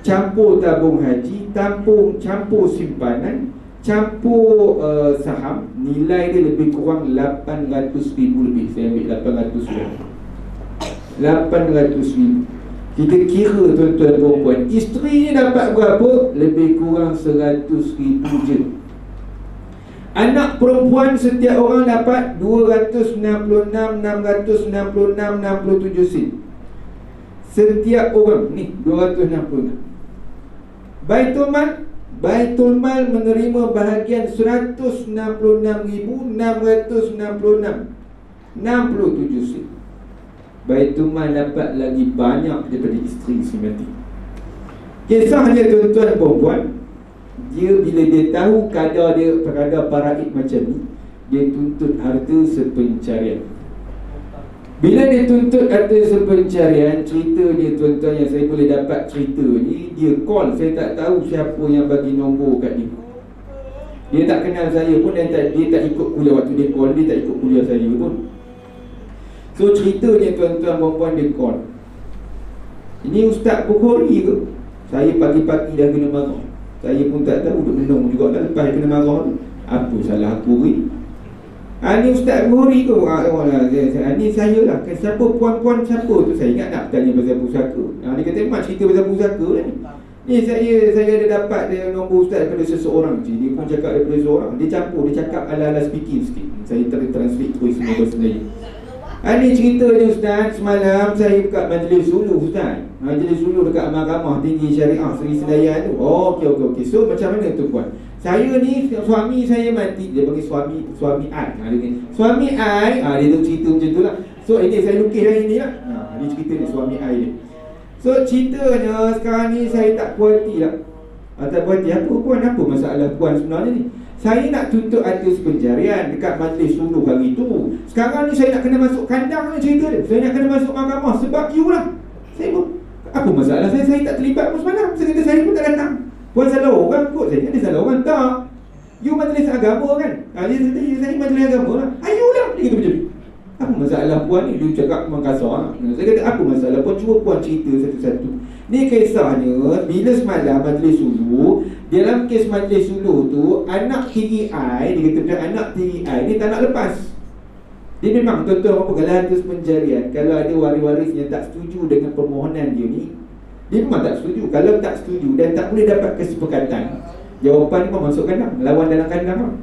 campur tabung haji, campur simpanan, campur saham. Nilai dia lebih kurang 800,000 lebih. Saya ambil 800,000. Kita kira tuan-tuan perempuan, isteri ni dapat berapa? Lebih kurang 100,000 je. Anak perempuan setiap orang dapat 266, 666, 67 sen. Setiap orang ni 266. Baitul Mal menerima bahagian 166,666 67 sen. Baitul Mal dapat lagi banyak daripada isteri si mati. Kisahnya tuan-tuan perempuan, dia bila dia tahu kadar faraid macam ni, dia tuntut harta sepencarian. Bila dia tuntut harta sepencarian, cerita dia tuan-tuan yang saya boleh dapat cerita ni, dia call, saya tak tahu siapa yang bagi nombor kat dia. Dia tak kenal saya pun, dia tak ikut kuliah. Waktu dia call, dia tak ikut kuliah saya pun. So ceritanya tuan-tuan perempuan, dia call, ini Ustaz Bukhari ke? Saya pagi-pagi dah kena marah. Saya pun tak tahu, duk menung juga lah lepas kena marah tu. Apa salah aku ni? Ni Ustaz Bukhari ke? Ni saya lah. Siapa puan-puan siapa tu? Saya ingat nak tanya pasal pusaka. Dia kata mak cerita pasal pusaka lah ni. Ni saya ada dapat dia nombor Ustaz daripada seseorang. Dia pun cakap daripada seseorang. Dia campur, dia cakap ala-ala speaking sikit. Saya translate terus semua bahasa Melayu. Ini cerita dia Ustaz, semalam saya buka majlis suluh Ustaz. Majlis suluh dekat Mahkamah Tinggi Syariah Seri Sedayan tu. Okey. So macam mana tu puan? Saya ni, suami saya mati. Dia panggil suami I. Suami I, dia tu cerita macam tu lah. So ini saya lukis dah ini lah. Ini cerita ni suami I dia. So ceritanya sekarang ni saya tak puas hati lah. Tak puas hati apa puan? Apa masalah puan sebenarnya ni? Saya nak tuntut atas pencarian dekat majlis suluh hari tu. Sekarang ni saya nak kena masuk kandang ni cerita dia. Saya nak kena masuk mahkamah sebab you lah. Saya pun Apa masalah saya? Saya tak terlibat pun semalam. Saya kata saya pun tak datang. Puan salah orang kot. Saya ada salah orang tak. You majlis agama kan? Dia kata saya majlis agama lah. Ayolah. Dia kata macam tu. Apa masalah puan ni? Dia cakap memang kasar. Saya kata apa masalah puan? Cuba puan cerita satu-satu. Ni kisahnya bila semalam majlis suluh. Dalam kes majlis suluh tu, anak tiri I, dia kata anak tiri I ni tak nak lepas. Dia memang tuan-tuan apa, kalau ada penjarian, kalau ada waris-waris yang tak setuju dengan permohonan dia ni, dia memang tak setuju. Kalau tak setuju dan tak boleh dapat kesepakatan, jawapan ni masuk kandang, lawan dalam kandang lah.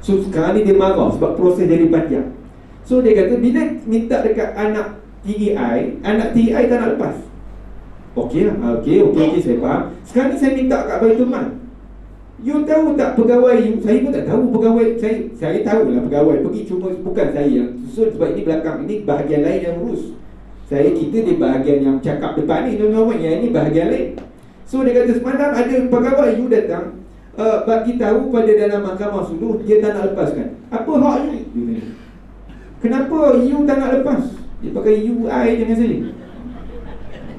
So sekarang ni dia marah sebab proses jadi panjang. So dia kata bila minta dekat anak tiri I, anak tiri I tak nak lepas. Okey lah, okey, saya faham. Sekarang ni saya minta kat Baitul Mal. You tahu tak pegawai you? Saya pun tak tahu pegawai. Saya tahulah pegawai pergi, cuma bukan saya yang susun. Sebab ini belakang, ini bahagian lain yang urus. Kita di bahagian yang cakap depan ni, tuan-tuan, yang ini bahagian lain. So dia kata semalam ada pegawai you datang, bagi tahu pada dalam mahkamah suluh dia tak nak lepaskan. Apa hak you? Kenapa you tak nak lepas? Dia pakai UI dengan saya.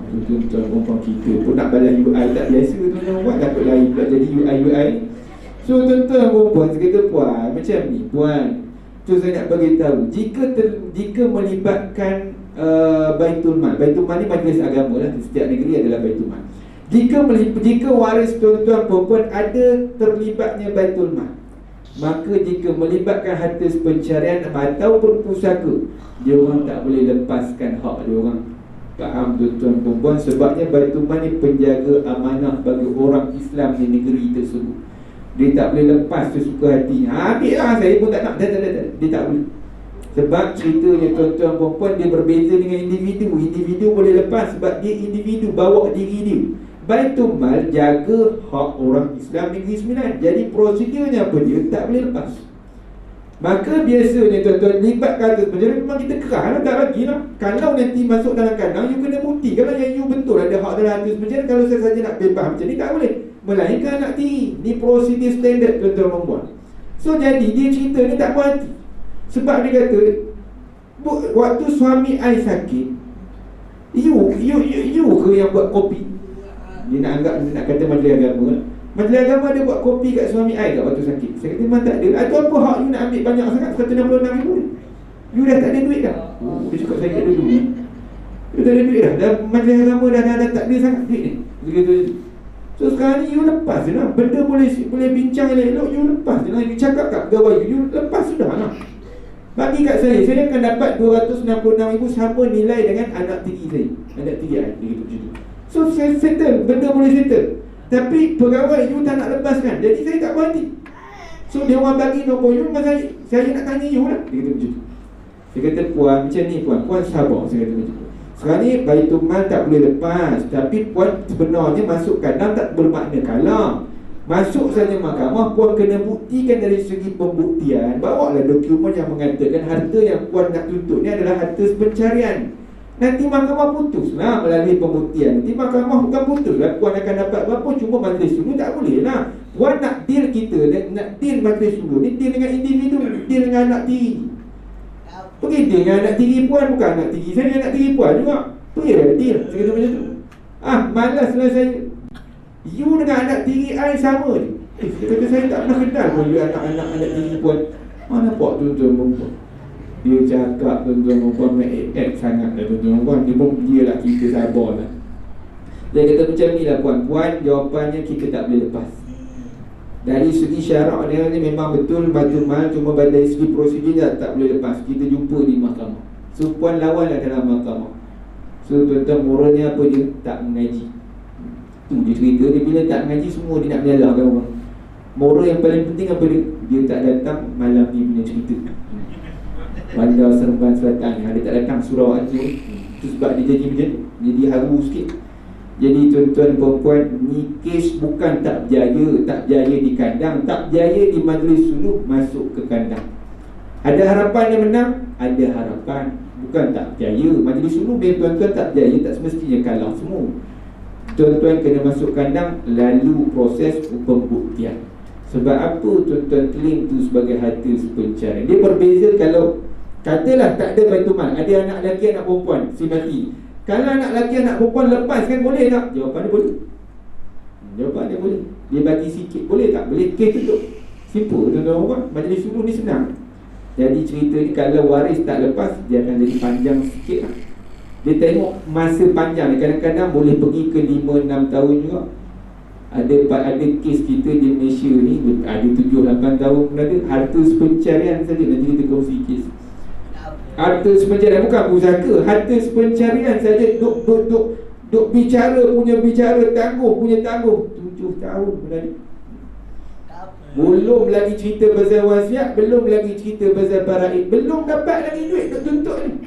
Tuan-tuan perempuan kita pun nak balas UI tak biasa. Tuan-tuan buat takut lain pula jadi UI. So tuan-tuan perempuan, saya kata puan macam ni puan. So saya nak bagi tahu, jika melibatkan Baitul Mal. Baitul Mal ni majlis agama lah. Setiap negeri adalah Baitul Mal. Jika waris tuan-tuan perempuan ada terlibatnya Baitul Mal, maka jika melibatkan harta pencarian atau pusaka, dia orang tak boleh lepaskan hak dia orang. Faham tuan-tuan perempuan? Sebabnya Baitul Mal ni penjaga amanah bagi orang Islam di negeri tersebut. Dia tak boleh lepas sesuka hatinya. Ambil lah, saya pun tak nak. Dia tak boleh. Sebab ceritanya tuan-tuan perempuan, dia berbeza dengan individu. Individu boleh lepas sebab dia individu, bawa diri dia. Baitul Mal jaga hak orang Islam Negeri Sembilan. Jadi prosedurnya apa dia? Tak boleh lepas. Maka biasanya tuan-tuan libat kata penjara memang kita kerah lah, tak lagi lah. Kalau nanti masuk dalam kandang, you kena bukti. Kalau yang you betul ada hak dalam harta penjara, kalau saya saja nak bebas macam ni tak boleh. Melainkan anak tiri. Ni prosedur standard tuan-tuan membuat. So jadi dia cerita ni tak puas hati. Sebab dia kata waktu suami I sakit, you ke yang buat kopi? Dia nak anggap, dia nak kata majlis agama. Majlis agama ada buat kopi kat suami I kat waktu sakit. Saya kata memang tak ada. Itu apa hak you nak ambil banyak sangat 166,000 ni? You dah tak ada duit dah. Dia cakap saya tak ada duit. You tak ada duit dah. Dah majlis agama dah tak ada sangat duit ni. Begitu. So sekarang ni you lepas je lah. Benda boleh bincang elok, you lepas je lah. You cakap kat pegawai you lepas sudah lah. Bagi kat saya akan dapat 266,000 sama nilai dengan anak tiri saya. Anak tiri I. Begitu macam tu. So saya settle, benda boleh settle. Tapi pegawai you tak nak lepaskan. Jadi saya tak berhenti. So dia orang bagi nombor you, saya nak tanya you lah. Dia kata macam tu. Saya kata puan macam ni puan sabar. Saya kata macam tu. Sekarang ni Baitul Mal tak boleh lepas. Tapi puan sebenarnya masuk kandang tak bermakna kalah. Masuk saja mahkamah, puan kena buktikan dari segi pembuktian. Bawalah dokumen yang mengatakan harta yang puan nak tuntut ni adalah harta pencarian. Nanti mahkamah putuslah melalui pembuktian. Nanti mahkamah bukan putuslah puan akan dapat berapa. Cuma majlis dulu tak boleh lah. Puan nak deal kita, nak deal majlis dulu ni, deal dengan individu, deal dengan anak tiri. Pergi deal dengan anak tiri puan, bukan anak tiri saya, anak tiri puan juga. Pergi lah deal. Saya kata macam tu. Malaslah saya. You dengan anak tiri I sama je. Dia kata saya tak pernah kenal pun you anak tiri puan. Nampak tuan-tuan perempuan. Dia cakap tuan-tuan perempuan make sangat lah tuan-tuan perempuan. Dia pun dia lah, kita sabar lah. Dia kata macam ni lah puan jawapannya kita tak boleh lepas. Dari segi syarak dia ni memang betul Baitul Mal, cuma dari segi prosedur dia tak boleh lepas. Kita jumpa di mahkamah. So puan lawanlah dalam mahkamah. So tuan-tuan moralnya apa dia? Tak mengaji. Dia cerita dia bila tak mengaji semua dia nak menyalahkan orang. Moral yang paling penting apa dia? Dia tak datang malam ni punya cerita. Bandar Seremban Selatan dia tak datang surau tu. Itu sebab dia jadi haru sikit. Jadi tuan-tuan perempuan, ni kes bukan tak berjaya di kandang, tak berjaya di majlis suluh, masuk ke kandang. Ada harapan dia menang? Ada harapan. Bukan tak berjaya. Majlis suluh biar tuan-tuan tak berjaya, tak semestinya kalah semua. Tuan-tuan kena masuk kandang, lalu proses pembuktian. Sebab apa tuan-tuan claim tu sebagai harta pencarian? Dia berbeza kalau katalah tak ada Baitul Mal, ada anak lelaki, anak perempuan, si mati. Kalau anak lelaki anak perempuan lepaskan boleh tak? Jawapan dia boleh. Jawapan dia boleh. Dia bagi sikit boleh tak? Boleh, kes tutup. Simple tuan-tuan puan. Majlis suruh ni senang. Jadi cerita ni kalau waris tak lepas, dia akan jadi panjang sikit lah. Dia tengok masa panjang. Kadang-kadang boleh pergi ke 5-6 tahun juga. Ada kes kita di Malaysia ni, ada 7-8 tahun pun ada. Harta sepencarian saja. Nanti kita kongsi kes. Harta sepencarian, bukan pusaka. Harta sepencarian saja. Duk bicara tangguh punya tangguh 7 tahun pun ada. Belum lagi cerita pasal wasiat, belum lagi cerita pasal faraid, belum dapat lagi duit nak tuntut ni.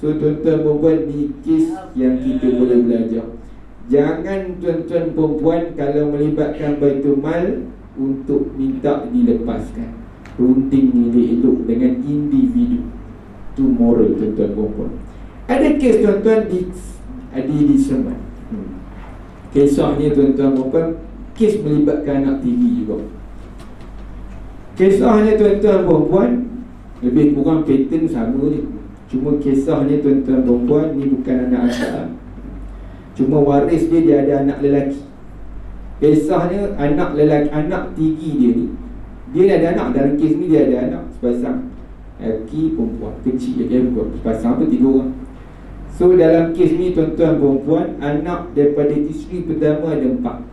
So tuan-tuan perempuan, ni kes yang kita boleh belajar. Jangan tuan-tuan perempuan kalau melibatkan Baitul Mal untuk minta dilepaskan. Runding ni elok dengan individu. Tu moral tuan-tuan perempuan. Ada kes tuan-tuan di Semen. Kisahnya tuan-tuan perempuan, kes melibatkan anak TV juga. Kisahnya tuan-tuan perempuan lebih kurang pattern sama je. Cuma kisahnya tuan-tuan perempuan ni bukan anak asal. Cuma waris dia ada anak lelaki. Kisahnya anak lelaki, anak tinggi dia ni, dia ada anak. Dalam kes ni dia ada anak sepasang, lelaki perempuan kecil dia sepasang tu 3 orang. So dalam kes ni tuan-tuan perempuan, anak daripada isteri pertama ada 4.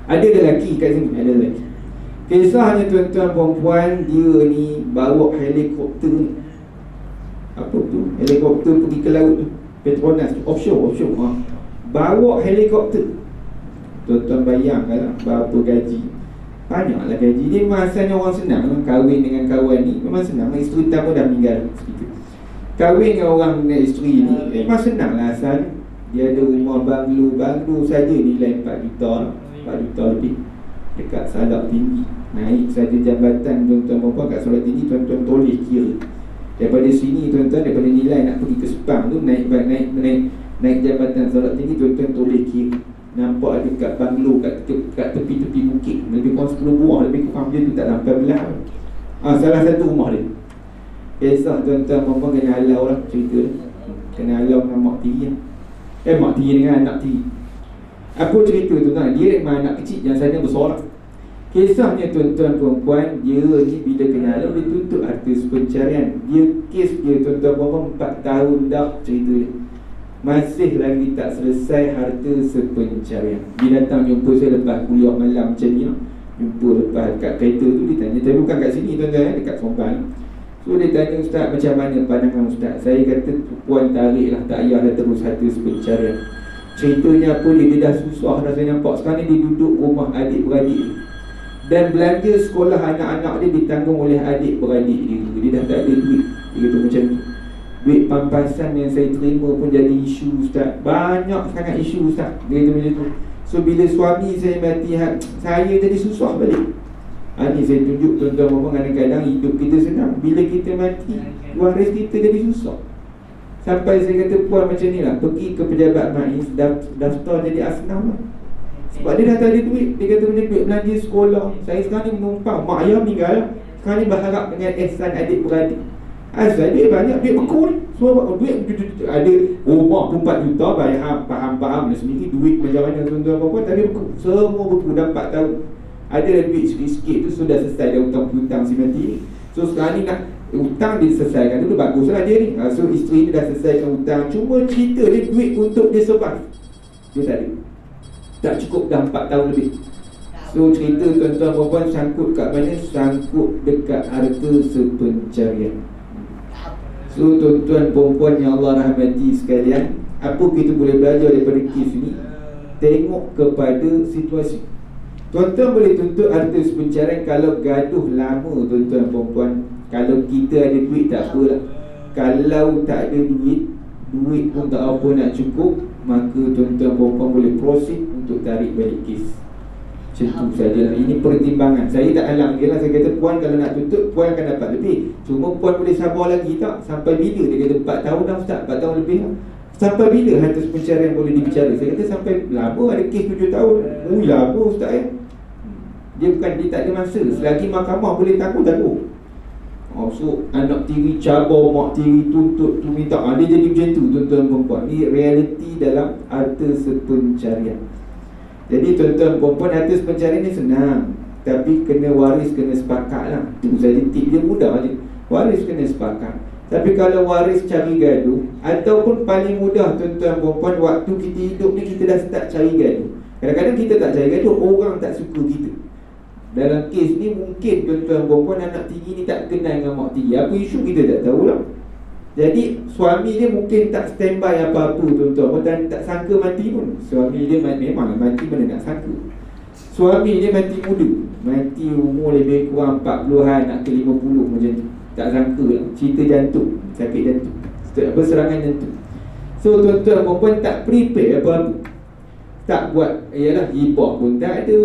Ada lelaki kat sini, ada lelaki. Kisahnya tuan-tuan perempuan, dia ni bawa helikopter ni. Apa tu? Helikopter pergi ke laut tu, Petronas tu, offshore ha. Bawa helikopter. Tuan-tuan bayangkanlah berapa gaji. Banyaklah gaji. Dia memang asalnya orang senang kahwin dengan kawan ni. Memang senang. Isteri pertama dah meninggal. Kahwin dengan orang isteri ni memang senang lah asal. Dia ada rumah banglo saja nilai 4 juta 4 juta lebih. Dekat Salak Tinggi. Naik saja jambatan tuan-tuan perempuan kat Salak Tinggi, tuan-tuan toleh kira. Daripada sini tuan-tuan, daripada nilai nak pergi ke Sepang tu, naik jambatan Salak Tinggi, tuan-tuan toleh kira. Nampak ada kat banglo kat tepi-tepi bukit, lebih kurang 10 buah, lebih kurang dia tu tak sampai belah. Salah satu rumah dia. Kisah tuan-tuan perempuan kena halau lah cerita dia. Kena halau dengan mak tiri mak tiri dengan anak tiri. Apa cerita tuan-tuan? Dia memang anak kecil yang sana besar lah. Kisahnya tuan-tuan perempuan, dia ni bila kena halau, dia tuntut harta sepencarian. Dia kes dia tuan-tuan perempuan 4 tahun dah cerita dia. Masih lagi tak selesai harta sepencarian. Dia datang jumpa saya lepas kuliah malam macam ni lah. Jumpa lepas kat kereta tu, dia tanya. Tapi bukan kat sini tuan-tuan, dekat Sombang. So dia tanya, Ustaz, macam mana pandangan Ustaz? Saya kata puan tarik lah, tak payahlah terus harta sepencarian. Ceritanya apa dia dah susah dah saya nampak. Sekarang ni dia duduk rumah adik-beradik dan belanja sekolah anak-anak dia ditanggung oleh adik-beradik dia. Dia dah tak ada duit. Dia kata macam tu. Duit pampasan yang saya terima pun jadi isu Ustaz. Banyak sangat isu Ustaz. Dia kata macam tu. So bila suami saya mati, saya jadi susah balik. Ni saya tunjuk tuan-tuan, kadang-kadang hidup kita senang. Bila kita mati, waris kita jadi susah. Sampai saya kata puan macam ni lah, pergi ke pejabat MAIS, daftar jadi asnaf lah. Sebab dia dah tak ada duit. Dia kata macam duit belanja sekolah. Saya sekarang ni menumpang, mak ayah meninggal. Sekarang ni berharap dengan ihsan adik-beradik. Asal dia banyak duit beku ni. So duit ada rumah pun 4 juta, bayar faham-faham lah sendiri duit macam mana tuan-tuan perempuan. Tapi beku, semua beku dah 4 tahun. Ada duit sikit-sikit tu sudah selesai dah hutang-hutang si mati ni. So sekarang ni nak hutang dia selesaikan dulu, baguslah dia ni. So isteri ni dah selesaikan hutang. Cuma cerita dia duit untuk dia survive, dia tak ada. Tak cukup dah 4 tahun lebih. So cerita tuan-tuan perempuan sangkut kat mana? Sangkut dekat harta sepencarian. So tuan-tuan perempuan yang Allah rahmati sekalian, apa kita boleh belajar daripada kes ni? Tengok kepada situasi. Tuan-tuan boleh tuntut harta sepencarian kalau gaduh lama tuan-tuan perempuan. Kalau kita ada duit tak apalah. Kalau tak ada duit pun tak apa nak cukup, maka tuan-tuan perempuan boleh proceed untuk tarik balik kes. Macam tu sajalah. Ini pertimbangan. Saya tak halang dia lah. Saya kata puan kalau nak tuntut, puan akan dapat lebih. Cuma puan boleh sabar lagi tak? Sampai bila? Dia kata 4 tahun dah Ustaz, 4 tahun lebih lah. Sampai bila harta pencarian boleh dibicara? Saya kata sampai lama, ada kes 7 tahun. Lama Ustaz Dia tak ada masa. Selagi mahkamah boleh tangguh. So anak tiri cabar, mak tiri tuntut tu minta, dia jadi macam tu tuan-tuan perempuan. Ni realiti dalam harta sepencarian. Jadi tuan-tuan perempuan, harta sepencarian ni senang, tapi kena waris, kena sepakat lah. Tu saja tip dia, mudah je. Waris kena sepakat. Tapi kalau waris cari gaduh, ataupun paling mudah tuan-tuan perempuan, waktu kita hidup ni kita dah start cari gaduh. Kadang-kadang kita tak cari gaduh, orang tak suka kita. Dalam kes ni mungkin tuan-tuan perempuan, anak tiri ni tak kenal dengan mak tiri. Apa isu kita tak tahulah. Jadi suami dia mungkin tak standby apa-apa tuan-tuan, dan tak sangka mati pun. Suami dia memang mati, mana nak sangka. Suami dia mati muda, mati umur lebih kurang 40-an nak ke 50 macam tu. Tak sangka lah. Cerita jantung, sakit jantung, serangan jantung. So tuan-tuan perempuan tak prepare apa-apa, tak buat, ialah hibah pun tak ada,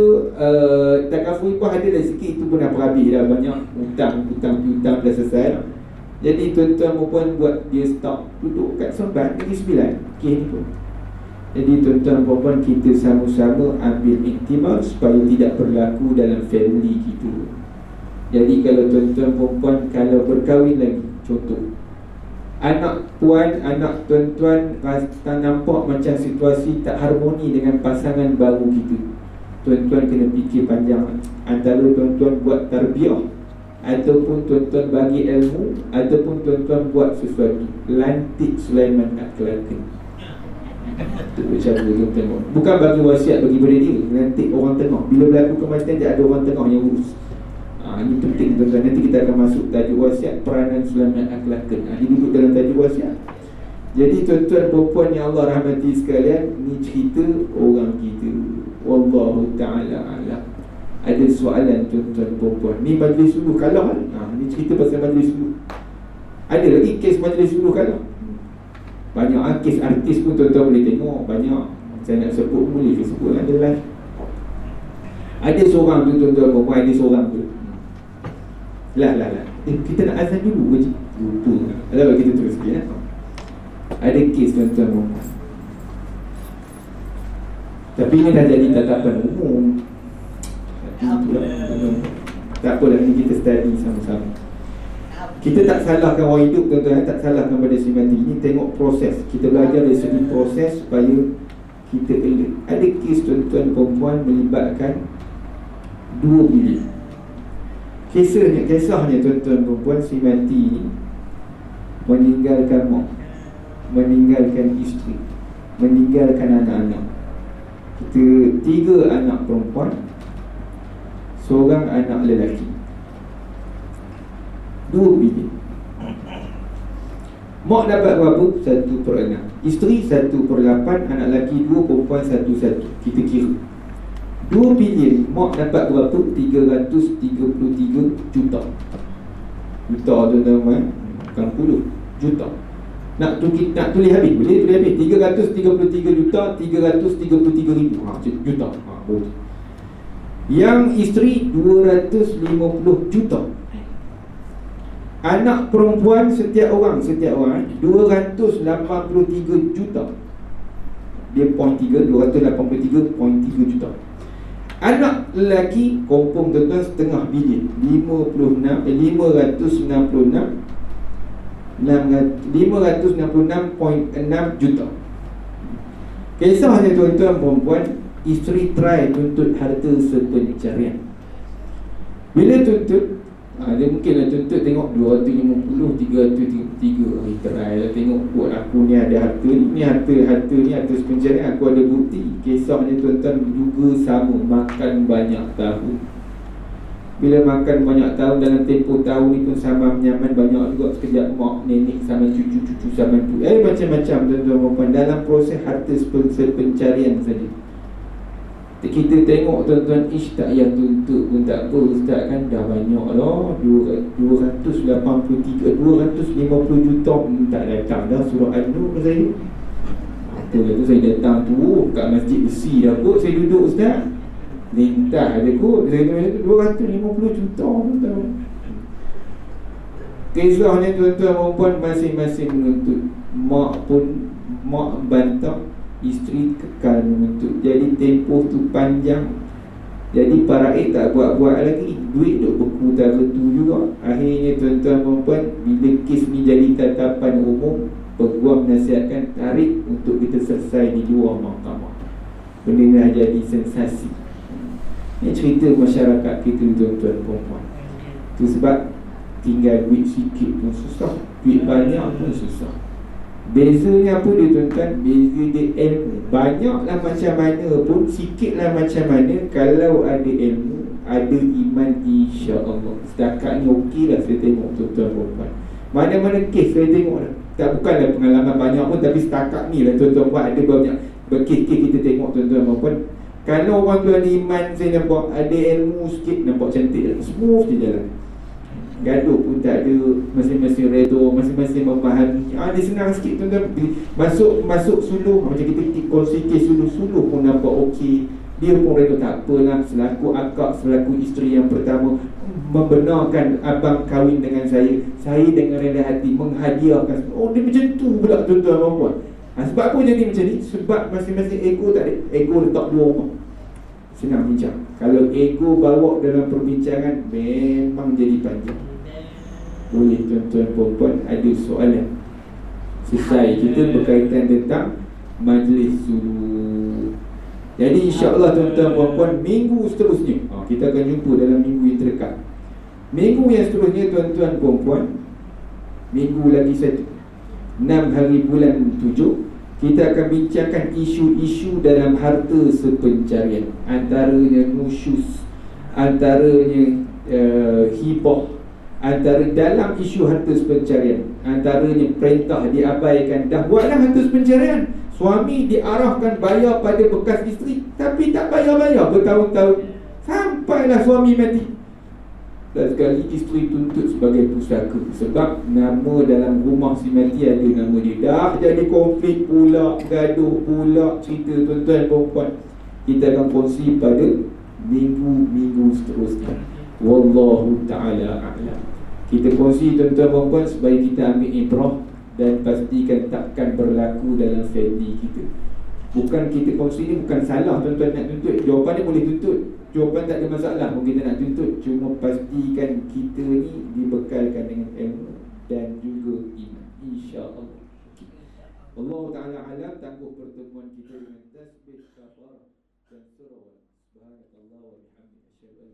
takaful hibah ada dah sikit, itu pun dah habis dah. Banyak hutang dah selesai lah. Jadi tuan-tuan perempuan buat dia stop, duduk kat Seremban Negeri Sembilan, kes ni pun. Jadi tuan-tuan perempuan, kita sama-sama ambil iktibar supaya tidak berlaku dalam family kita. Jadi kalau tuan-tuan perempuan, kalau berkahwin lagi, contoh anak puan, anak tuan-tuan rasa nampak macam situasi tak harmoni dengan pasangan baru kita, tuan-tuan kena fikir panjang. Antara tuan-tuan buat tarbiyah, ataupun tuan-tuan bagi ilmu, ataupun tuan-tuan buat sesuatu. Lantik Sulaiman kat Kelantan. Itu macam tuan-tuan, bukan bagi wasiat bagi pada dia, lantik orang tengah. Bila berlaku kematian, dia ada orang tengah yang urus. Ini penting tuan-tuan. Nanti kita akan masuk tajuk wasiat, peranan Sulaiman Akhlaqan. Dia duduk dalam tajuk wasiat. Jadi tuan-tuan perempuan yang Allah rahmati sekalian, ni cerita orang kita. Wallahu ta'ala a'lam. Ada soalan tuan-tuan perempuan. Ni majlis suluh kalah kan? Ni cerita pasal majlis suluh. Ada lagi kes majlis suluh kalah. Banyak kes artis pun tuan-tuan boleh tengok. Banyak. Saya nak sebut boleh ke sebut, ada live. Ada seorang tu tuan-tuan perempuan, ada seorang tu. Lah kita nak azan dulu je. Lupa. Kalau kita terus sikit ya. Ada kes tuan-tuan perempuan. Tapi ini dah jadi tatapan umum. Tak apalah, ni kita study sama-sama. Kita tak salahkan orang hidup tuan-tuan, tak salahkan pada si mati. Ini tengok proses. Kita belajar dari segi proses supaya kita elok. Ada kes tuan-tuan perempuan melibatkan 2 bilik. Kisahnya tuan-tuan perempuan, si mati ni meninggalkan mak, meninggalkan isteri, meninggalkan anak-anak. Kita 3 anak perempuan, seorang anak lelaki. 2 bilik. Mak dapat berapa? 1/6. Isteri 1/8, anak lelaki 2, perempuan 1/1. Kita kira 2 bilion, mak dapat berapa? 333 juta. Juta tuan-tuan, bukan puluh juta. Nak tulis habis, boleh tulis habis. 333 juta, 333 ribu juta. Boleh. Yang isteri 250 juta. Anak perempuan setiap orang 283 juta. Dia point 3, 283.3 juta. Anak lelaki confirm tuan-tuan setengah bilion, 566.6 juta. Kisahnya tuan-tuan perempuan, isteri try tuntut harta sepencarian. Bila tuntut, dia mungkinlah tuntut tengok 250, 333. Try lah tengok, buat aku ni ada harta ni, harta ni harta sepencarian, aku ada bukti. Kisahnya tuan-tuan juga sama, makan banyak tahun. Bila makan banyak tahun, dalam tempoh tahun ni pun sama menyaman banyak juga. Sekejap mak, nenek sama cucu sama tu. Macam-macam tuan-tuan perempuan dalam proses harta sepencarian saja. Kita tengok tuan-tuan, tak payah tuntut pun tak apa ustaz, kan dah banyak lah, 250 juta tak datang dah surah An-Nur ke saya. Apa kata saya datang tu kat masjid besi dah kot, saya duduk ustaz, lintah ada kot. Saya kata 250 juta tuan-tuan. Kisahnya tuan-tuan perempuan masing-masing menuntut. Mak bantah, isteri kekal menuntut. Jadi tempoh tu panjang. Jadi para tak buat-buat lagi, duit duk utara tu juga. Akhirnya tuan-tuan dan puan, bila kes ni jadi tatapan umum, peguam nasihatkan tarik untuk kita selesai di luar mahkamah. Benda ni dah jadi sensasi. Ini cerita masyarakat kita, tuan-tuan dan puan. Itu sebab tinggal duit sikit pun susah, duit banyak pun susah. Bezanya apa dia, tuan-tuan? Beza dia ilmu. Banyaklah macam mana pun, sikitlah macam mana, kalau ada ilmu, ada iman, insya-Allah. Setakat ni okey lah saya tengok, tuan-tuan dan puan. Mana-mana kes saya tengok dah. Tak, bukanlah pengalaman banyak pun, tapi setakat ni lah tuan-tuan buat, ada banyak kes-kes kita tengok, tuan-tuan dan puan. Kalau orang tu ada iman, saya nampak ada ilmu sikit, nampak cantik lah, smooth je jalan. Gaduh pun tak ada, masing-masing redha, masing-masing memahami. Dia senang sikit, tuan-tuan. Masuk suluh, macam kita kongsi kes suluh pun nampak okey. Dia pun redha, tak apalah, selaku akak, selaku isteri yang pertama, membenarkan abang kahwin dengan saya dengan rendah hati menghadiahkan. Oh, dia macam tu pula, tuan-tuan dan puan. Sebab apa jadi macam ni? Sebab masing-masing ego tak ada. Ego letak dua rumah. Senang bincang. Kalau ego bawa dalam perbincangan, memang jadi panjang. Boleh tuan-tuan dan puan, ada soalan? Selesai. Kita berkaitan tentang majlis suluh. Jadi insya-Allah tuan-tuan dan puan, minggu seterusnya kita akan jumpa dalam minggu yang terdekat. Minggu yang seterusnya, tuan-tuan dan puan, minggu lagi 6 hari bulan 7, kita akan bincangkan isu-isu dalam harta sepencarian. Antaranya nusyus, antaranya hibah, antara dalam isu harta sepencarian, antaranya perintah diabaikan. Dah buatlah harta sepencarian, suami diarahkan bayar pada bekas isteri, tapi tak bayar-bayar bertahun-tahun, sampailah suami mati. Dan sekali isteri tuntut sebagai pusaka, sebab nama dalam rumah si mati ada nama dia. Dah jadi konflik pula, gaduh pula, cerita, tuan-tuan dan puan. Kita akan kongsi pada minggu seterusnya. Wallahu ta'ala a'lam. Kita kongsi, tuan-tuan dan puan, supaya kita ambil ibrah dan pastikan takkan berlaku dalam family kita. Bukan kita kongsi ni bukan salah, tuan-tuan nak tuntut, jawapan dia boleh tuntut, jawapan tak ada masalah pun kita nak tuntut. Cuma pastikan kita ni dibekalkan dengan ilmu dan juga iman, insya-Allah. Allah Ta'ala alam. Tangguh pertemuan kita dengan tasbih kafarah dan surah. Subhanallah wa bihamdihi.